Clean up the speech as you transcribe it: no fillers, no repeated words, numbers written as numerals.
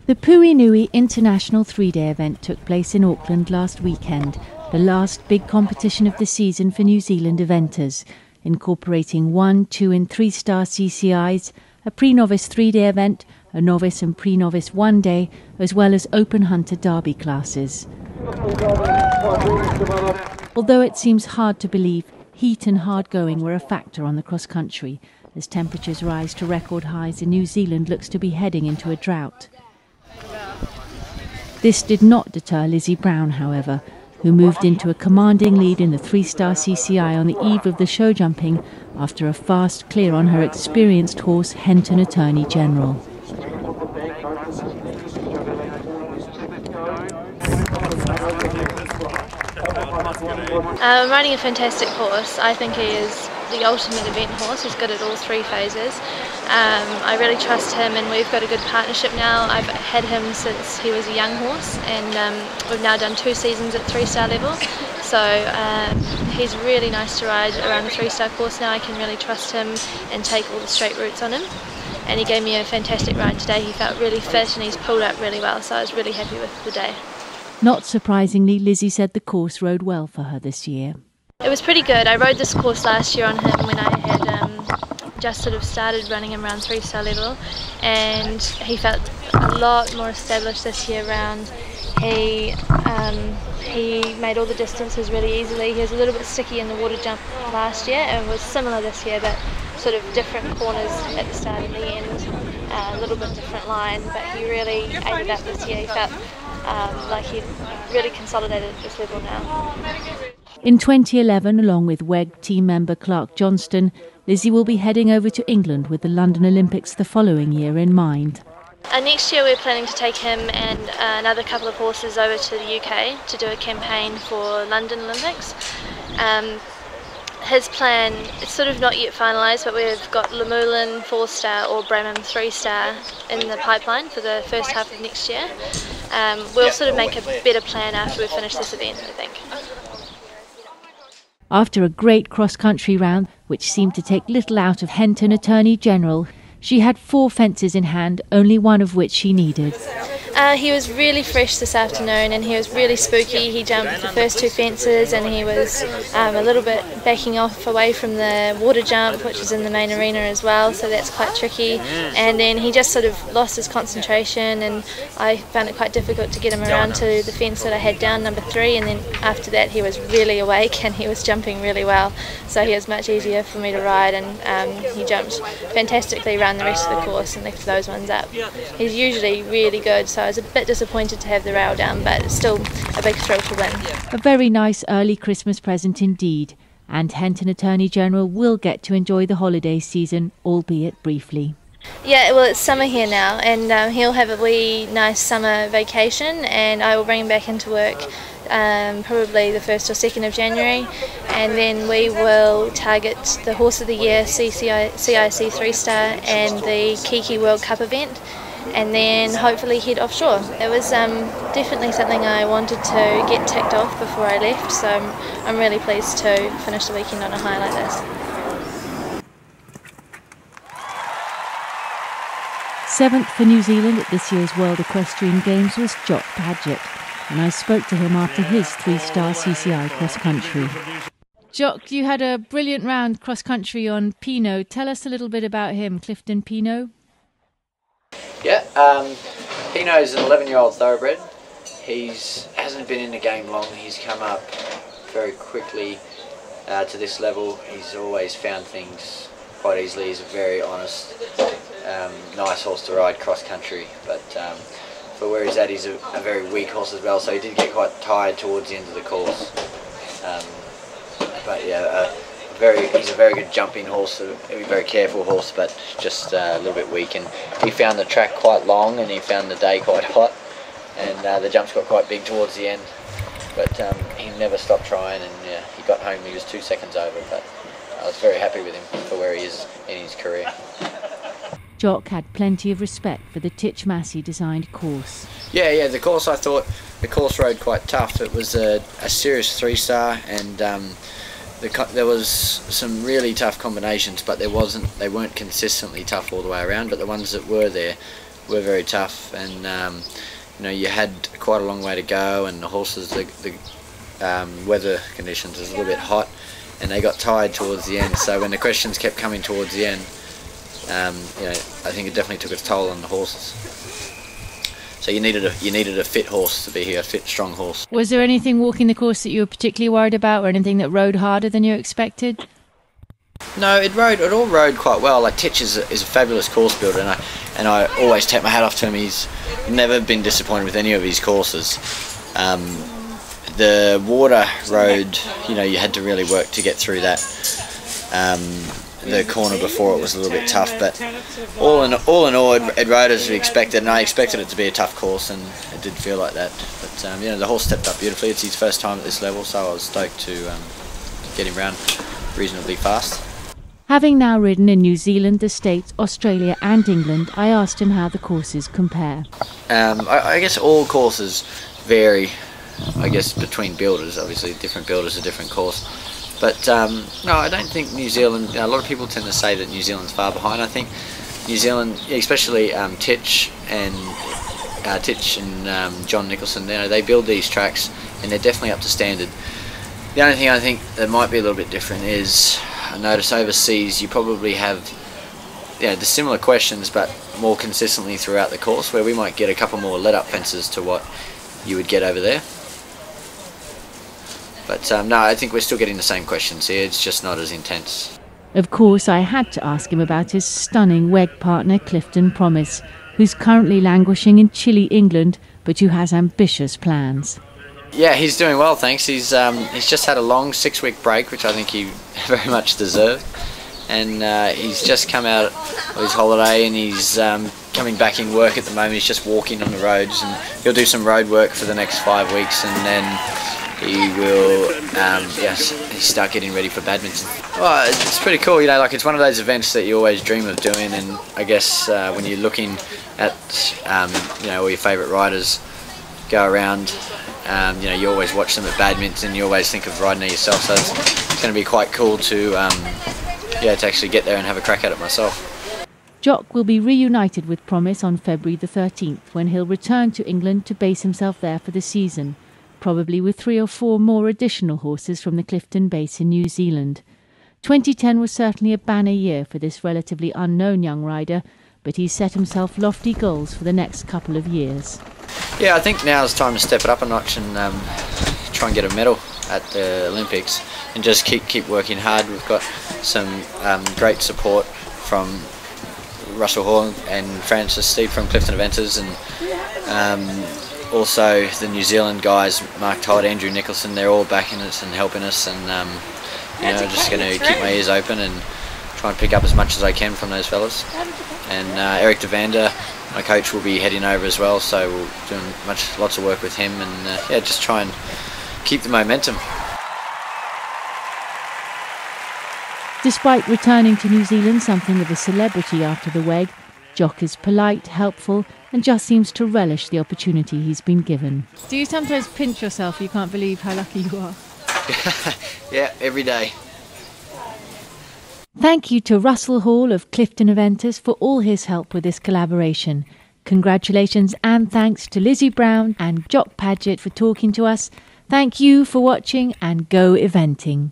The Puhinui International 3-day event took place in Auckland last weekend, the last big competition of the season for New Zealand eventers, incorporating 1, 2 and 3-star CCIs, a pre-novice 3-day event, a novice and pre-novice 1-day, as well as open hunter derby classes. Although it seems hard to believe, heat and hard going were a factor on the cross-country. As temperatures rise to record highs and New Zealand looks to be heading into a drought. This did not deter Lizzie Brown, however, who moved into a commanding lead in the 3-star CCI on the eve of the show jumping after a fast clear on her experienced horse Henton Attorney General. I'm riding a fantastic horse. I think he is the ultimate event horse. He's good at all 3 phases. I really trust him, and we've got a good partnership now. I've had him since he was a young horse, and we've now done 2 seasons at 3-star level. So he's really nice to ride around the 3-star course now. I can really trust him and take all the straight routes on him. And he gave me a fantastic ride today. He felt really fit and he's pulled up really well, so I was really happy with the day. Not surprisingly, Lizzie said the course rode well for her this year. It was pretty good. I rode this course last year on him when I had just sort of started running him around 3-star level, and he felt a lot more established this year round. He made all the distances really easily. He was a little bit sticky in the water jump last year and was similar this year, but sort of different corners at the start and the end, a little bit different line, but he really ate it up this year. He felt like he'd really consolidated at this level now. In 2011, along with WEG team member Clark Johnston, Lizzie will be heading over to England with the London Olympics the following year in mind. Next year we're planning to take him and another couple of horses over to the UK to do a campaign for London Olympics. His plan, it's sort of not yet finalised, but we've got Lamulin 4-star or Bramham 3-star in the pipeline for the first half of next year. We'll sort of make a better plan after we finish this event, I think. After a great cross-country round, which seemed to take little out of Henton Attorney General, she had 4 fences in hand, only one of which she needed. He was really fresh this afternoon and he was really spooky. He jumped the first 2 fences and he was a little bit backing off away from the water jump, which is in the main arena as well, so that's quite tricky. And then he just sort of lost his concentration, and I found it quite difficult to get him around to the fence that I had down, number 3, and then after that he was really awake and he was jumping really well, so he was much easier for me to ride, and he jumped fantastically around the rest of the course and left those ones up. He's usually really good, so I was a bit disappointed to have the rail down, but it's still a big thrill to win. A very nice early Christmas present indeed, and Henton Attorney General will get to enjoy the holiday season, albeit briefly. Yeah, well, it's summer here now, and he'll have a wee nice summer vacation, and I will bring him back into work probably the 1st or 2nd of January, and then we will target the Horse of the Year CIC 3-star and the Kiki World Cup event, and then hopefully head offshore. It was definitely something I wanted to get ticked off before I left, so I'm really pleased to finish the weekend on a high like this. 7th for New Zealand at this year's World Equestrian Games was Jock Padgett, and I spoke to him after his 3-star CCI cross-country. Jock, you had a brilliant round cross-country on Pinot. Tell us a little bit about him, Clifton Pinot. Yeah, Pinot's an 11-year-old thoroughbred. He hasn't been in the game long. He's come up very quickly to this level. He's always found things quite easily. He's a very honest, nice horse to ride cross-country, but for where he's at, he's a very weak horse as well, so he did get quite tired towards the end of the course. But yeah, he's a very good jumping horse, a very careful horse, but just a little bit weak. And he found the track quite long, and he found the day quite hot, and the jumps got quite big towards the end. But he never stopped trying, and he got home. He was 2 seconds over, but I was very happy with him for where he is in his career. Jock had plenty of respect for the Titch Massey designed course. Yeah, the course, I thought the course rode quite tough. It was a serious 3-star, and there was some really tough combinations, but they weren't consistently tough all the way around. But the ones that were there were very tough, and you had quite a long way to go, and the horses, the weather conditions was a little bit hot, and they got tired towards the end. So when the questions kept coming towards the end, I think it definitely took its toll on the horses. So you needed a fit horse to be here, a fit, strong horse. Was there anything walking the course that you were particularly worried about, or anything that rode harder than you expected? No, it all rode quite well. Like Titch is a fabulous course builder, and I always take my hat off to him. He's never been disappointed with any of his courses. The water road, you had to really work to get through that. The corner before it was a little bit tough, but all in all, it rode as we expected, and I expected it to be a tough course, and it did feel like that. But the horse stepped up beautifully. It's his first time at this level, so I was stoked to get him round reasonably fast. Having now ridden in New Zealand, the States, Australia and England, I asked him how the courses compare. I guess all courses vary, between builders. Obviously different builders, a different course. But no, I don't think New Zealand, a lot of people tend to say that New Zealand's far behind. I think New Zealand, especially Titch and John Nicholson, they build these tracks and they're definitely up to standard. The only thing I think that might be a little bit different is, I notice overseas you probably have the similar questions but more consistently throughout the course, where we might get a couple more let-up fences to what you would get over there. But no, I think we're still getting the same questions here, it's just not as intense. Of course, I had to ask him about his stunning WEG partner Clifton Promise, who's currently languishing in chilly England, but who has ambitious plans. Yeah, he's doing well, thanks. He's just had a long 6-week break, which I think he very much deserved. And he's just come out of his holiday, and he's coming back in work at the moment. He's just walking on the roads, and he'll do some road work for the next 5 weeks, and then he will start getting ready for badminton. Well, it's pretty cool, it's one of those events that you always dream of doing, and I guess when you're looking at all your favourite riders go around, you always watch them at badminton, you always think of riding it yourself, so it's going to be quite cool to actually get there and have a crack at it myself. Jock will be reunited with Promise on February the 13th, when he'll return to England to base himself there for the season, probably with 3 or 4 more additional horses from the Clifton base in New Zealand. 2010 was certainly a banner year for this relatively unknown young rider, but he's set himself lofty goals for the next couple of years. Yeah, I think now is time to step it up a notch and try and get a medal at the Olympics, and just keep working hard. We've got some great support from Russell Hall and Francis Steep from Clifton Eventers, and also the New Zealand guys, Mark Todd, Andrew Nicholson. They're all backing us and helping us, and just going to keep my ears open and try and pick up as much as I can from those fellas. And Eric Devander, my coach, will be heading over as well, so we'll doing lots of work with him, and just try and keep the momentum. Despite returning to New Zealand something of a celebrity after the WEG, Jock is polite, helpful, and just seems to relish the opportunity he's been given. Do you sometimes pinch yourself? You can't believe how lucky you are. Yeah, every day. Thank you to Russell Hall of Clifton Eventers for all his help with this collaboration. Congratulations and thanks to Lizzie Brown and Jock Paget for talking to us. Thank you for watching, and go eventing.